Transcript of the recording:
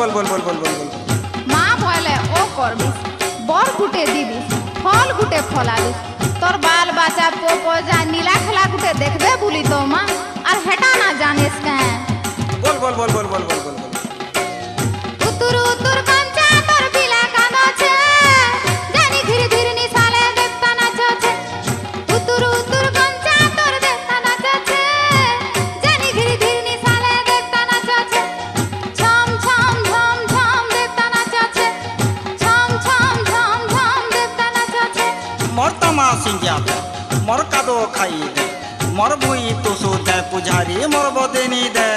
বল বল বল বল বল বল। মা বলে ও করবিস বর গুটে দিবিস ফল গুটে ফলালিস তোর বাল বাচ্চা পোপ যা নীলা খেলা গুটে দেখবে বলি তো মা আর হেটা না জানিস কেন বল বল বল বল বল বল বল বল। উতুর উতুর কাঞ্চা তোর বিলা কানছে জানি ধীরে ধীরে নিশালে দেখতা নাচছে উতুর উতুর কাঞ্চা তোর দেখতা নাচছে জানি ধীরে ধীরে নিশালে দেখতা নাচছে ছম ছম ঝম ঝম দেখতা নাচছে ছম ছম ঝম ঝম দেখতা নাচছে মোর তমা সিংজাতে মোর কাদো খাই দে মোর ভুই তো সুতে পুজারি মোর বদেনি দে